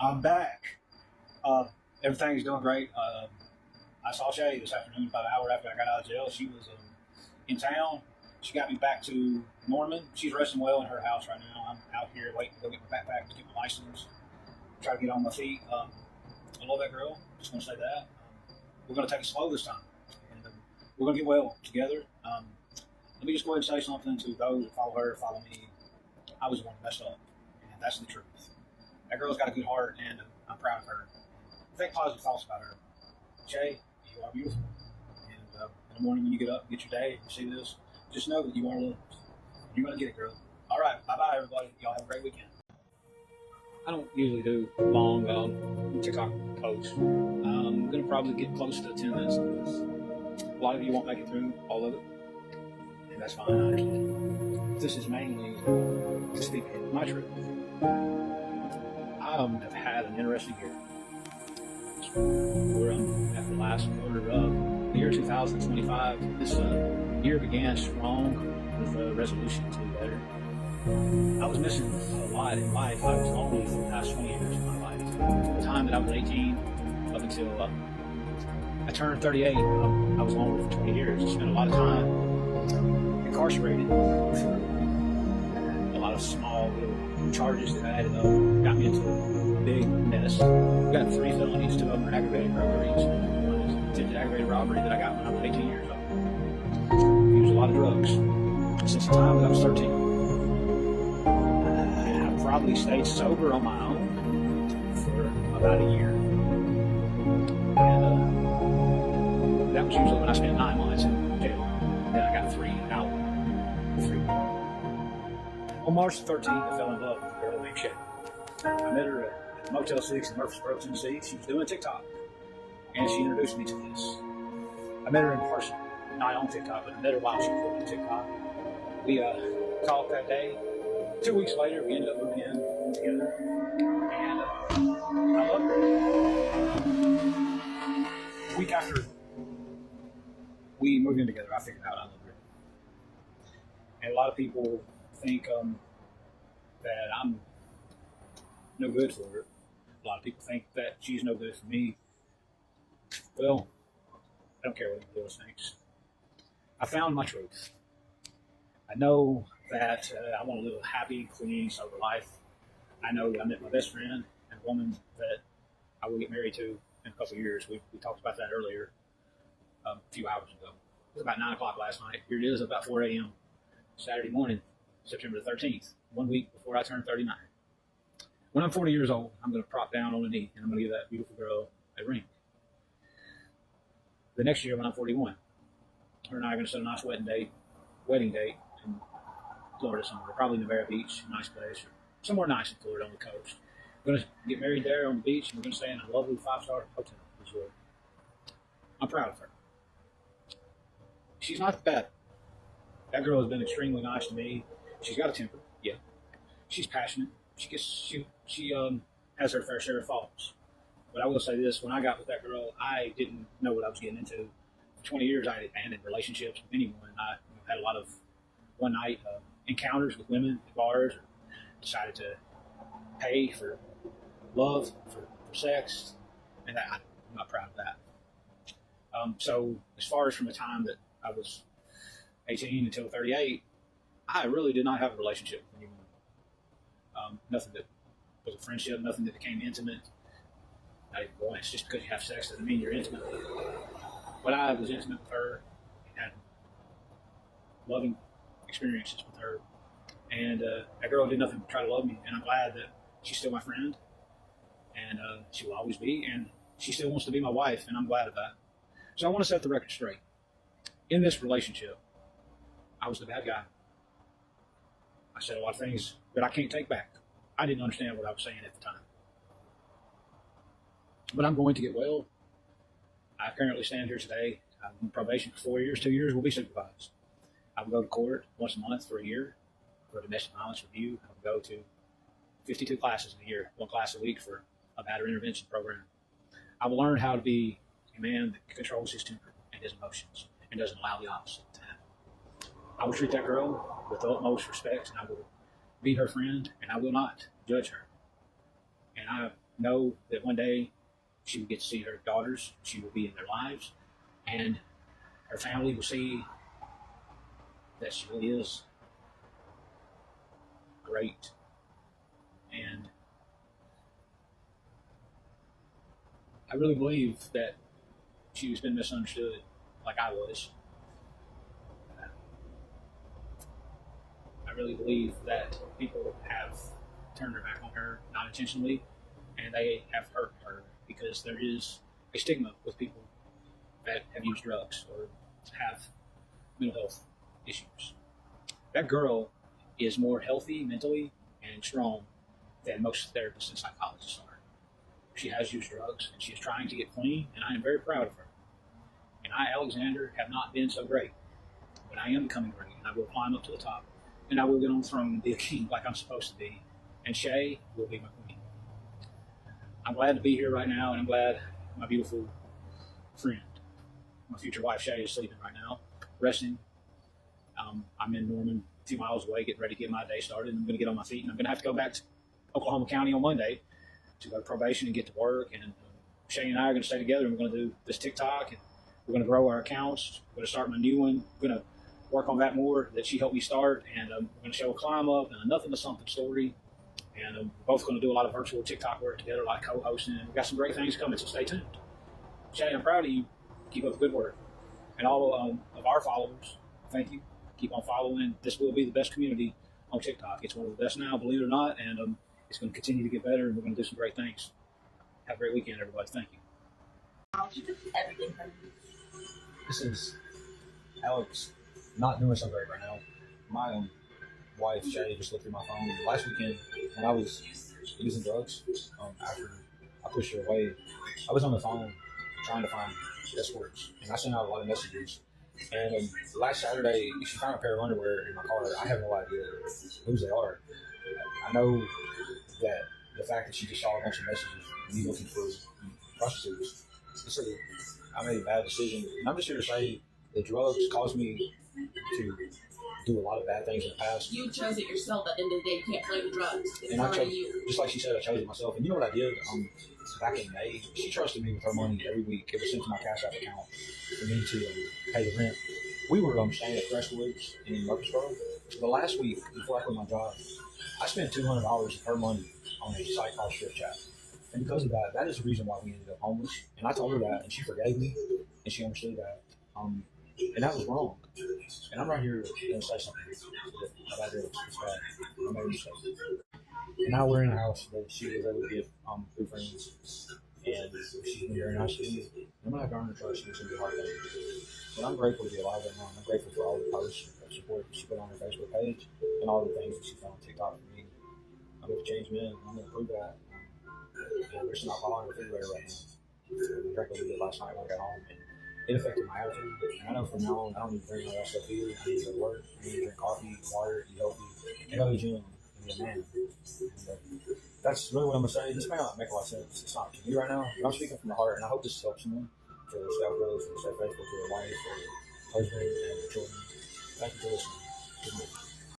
I'm back. Uh, Everything's doing great. I saw Shay this afternoon about an hour after I got out of jail. She was in town. She got me back to Norman. She's resting well in her house right now. I'm out here waiting to go get my backpack to get my license, try to get on my feet. I love that girl. Just want to say that. We're going to take it slow this time. And, we're going to get well together. Let me just go ahead and say something to those that follow her, follow me. I was the one that messed up, and that's the truth. That girl's got a good heart, and I'm proud of her. Think positive thoughts about her. Shay, you are beautiful. And in the morning when you get up, get your day, and see this, just know that you are loved. You're going to get it, girl. All right, bye-bye, everybody. Y'all have a great weekend. I don't usually do long TikTok posts. I'm going to probably get close to 10 minutes of this. A lot of you won't make it through all of it, and that's fine. I understand. This is mainly to speak my truth. I have had an interesting year. We're at the last quarter of the year 2025. This year began strong with a resolution to be better. I was missing a lot in life. I was lonely for the past 20 years of my life. The time that I was 18 up until I turned 38, I was lonely for 20 years. I spent a lot of time incarcerated for a lot of small little charges that added up, got me into a big mess. Got 3 felonies, 2 of them are aggravated burglaries, one is attempted aggravated robbery that I got when I was 18 years old. Used a lot of drugs since the time that I was 13. And I probably stayed sober on my own for about a year. And that was usually when I spent 9 months in jail. Then I got 3 out. 3. On March the 13th, I fell in love with a girl named Shay. I met her at Motel 6 in Murfreesboro, Tennessee. She was doing TikTok, and she introduced me to this. I met her in person, not on TikTok, but I met her while she was doing TikTok. We talked that day. 2 weeks later, we ended up moving in together, and I loved her. A week after we moved in together, I figured out I loved her. And a lot of people think that I'm no good for her. A lot of people think that she's no good for me. Well, I don't care what anyone else thinks. I found my truth. I know that I want to live a happy, clean, sober life. I know that I met my best friend and a woman that I will get married to in a couple of years. We talked about that earlier a few hours ago. It was about 9 o'clock last night. Here it is, about 4 a.m. Saturday morning, September the 13th, 1 week before I turn 39. When I'm 40 years old, I'm going to prop down on a knee and I'm going to give that beautiful girl a ring. The next year, when I'm 41, her and I are going to set a nice wedding date in Florida somewhere, probably Nevada Beach, a nice place, or somewhere nice in Florida on the coast. We're going to get married there on the beach, and we're going to stay in a lovely 5-star hotel resort. I'm proud of her. She's not bad. That girl has been extremely nice to me. She's got a temper, yeah. She's passionate. She has her fair share of faults. But I will say this: when I got with that girl, I didn't know what I was getting into. For 20 years, I had abandoned relationships with anyone. I had a lot of one-night encounters with women at bars, or decided to pay for love, for sex, and I'm not proud of that. So as far as from the time that I was 18 until 38, I really did not have a relationship with anyone. Nothing that was a friendship, nothing that became intimate. Not even once. Just because you have sex doesn't mean you're intimate. But I was intimate with her and had loving experiences with her. And that girl did nothing but try to love me. And I'm glad that she's still my friend. And she will always be. And she still wants to be my wife. And I'm glad of that. So I want to set the record straight. In this relationship, I was the bad guy. I said a lot of things that I can't take back. I didn't understand what I was saying at the time. But I'm going to get well. I currently stand here today. I'm on probation for 4 years. 2 years will be supervised. I will go to court once a month for a year for a domestic violence review. I will go to 52 classes in a year, 1 class a week for a battery intervention program. I will learn how to be a man that controls his temper and his emotions and doesn't allow the opposite to happen. I will treat that girl with the utmost respect, and I will be her friend, and I will not judge her. And I know that one day she will get to see her daughters. She will be in their lives, and her family will see that she really is great. And I really believe that she's been misunderstood, like I was. I really believe that people have turned their back on her, not intentionally, and they have hurt her because there is a stigma with people that have used drugs or have mental health issues. That girl is more healthy mentally and strong than most therapists and psychologists are. She has used drugs and she is trying to get clean, and I am very proud of her. And I, Alexander, have not been so great, but I am becoming great, and I will climb up to the top, and I will get on the throne and be a king like I'm supposed to be, and Shay will be my queen. I'm glad to be here right now, and I'm glad my beautiful friend, my future wife Shay, is sleeping right now, resting. I'm in Norman, a few miles away, getting ready to get my day started. I'm going to get on my feet, and I'm going to have to go back to Oklahoma County on Monday to go to probation and get to work. And Shay and I are going to stay together, and we're going to do this TikTok, and we're going to grow our accounts. We're going to start my new one. We're going to work on that more that she helped me start, and we're going to show a climb up and a nothing to something story. And we're both going to do a lot of virtual TikTok work together, like co-hosting. And we've got some great things coming, so stay tuned. Shay, I'm proud of you. Keep up the good work. And all of our followers, thank you. Keep on following. This will be the best community on TikTok. It's one of the best now, believe it or not, and it's going to continue to get better, and we're going to do some great things. Have a great weekend, everybody. Thank you. Everything from you. This is Alex, not doing so great right now. My wife, Shay, just looked through my phone. Last weekend, when I was using drugs, after I pushed her away, I was on the phone trying to find escorts, and I sent out a lot of messages. And last Saturday, she found a pair of underwear in my car. I have no idea whose they are. I know that the fact that she just saw a bunch of messages, me looking for prostitutes, I made a bad decision. And I'm just here to say the drugs caused me to do a lot of bad things in the past. You chose it yourself. At the end of the day, you can't blame the drugs. It's And I chose, you. just like she said, I chose it myself. And you know what I did? Back in May, she trusted me with her money every week. It was sent to my Cash App account for me to pay the rent. We were staying at Crestwoods in Murfreesboro. The last week, before I quit my job, I spent $200 of her money on a site called Strip Chat. And because of that, that is the reason why we ended up homeless. And I told her that, and she forgave me, and she understood that. And that was wrong. And I'm right here going to say something about it. It's bad. I made a mistake. And now we're in a house that she was able to get good friends. And she's been very nice to me. I'm not going to trust her. It's going to be a hard thing. But I'm grateful to be alive right now. I'm grateful for all the posts and support that she put on her Facebook page and all the things that she found on TikTok for me. I'm going to change men. I'm going to prove that. And we're just not following the refrigerator right now. I drank a little bit last night when I got home. And it affected my attitude. And I know from now on, I don't need to drink all that stuff either. I need to go to work. I need to drink coffee, water, eat healthy, and go to the gym and be a man. And, that's really what I'm going to say. This may not make a lot of sense. It's not to me right now, but I'm speaking from the heart, and I hope this helps someone to stay out growth and stay faithful to their wife, their husband, and their children. Thank you for listening. Good night.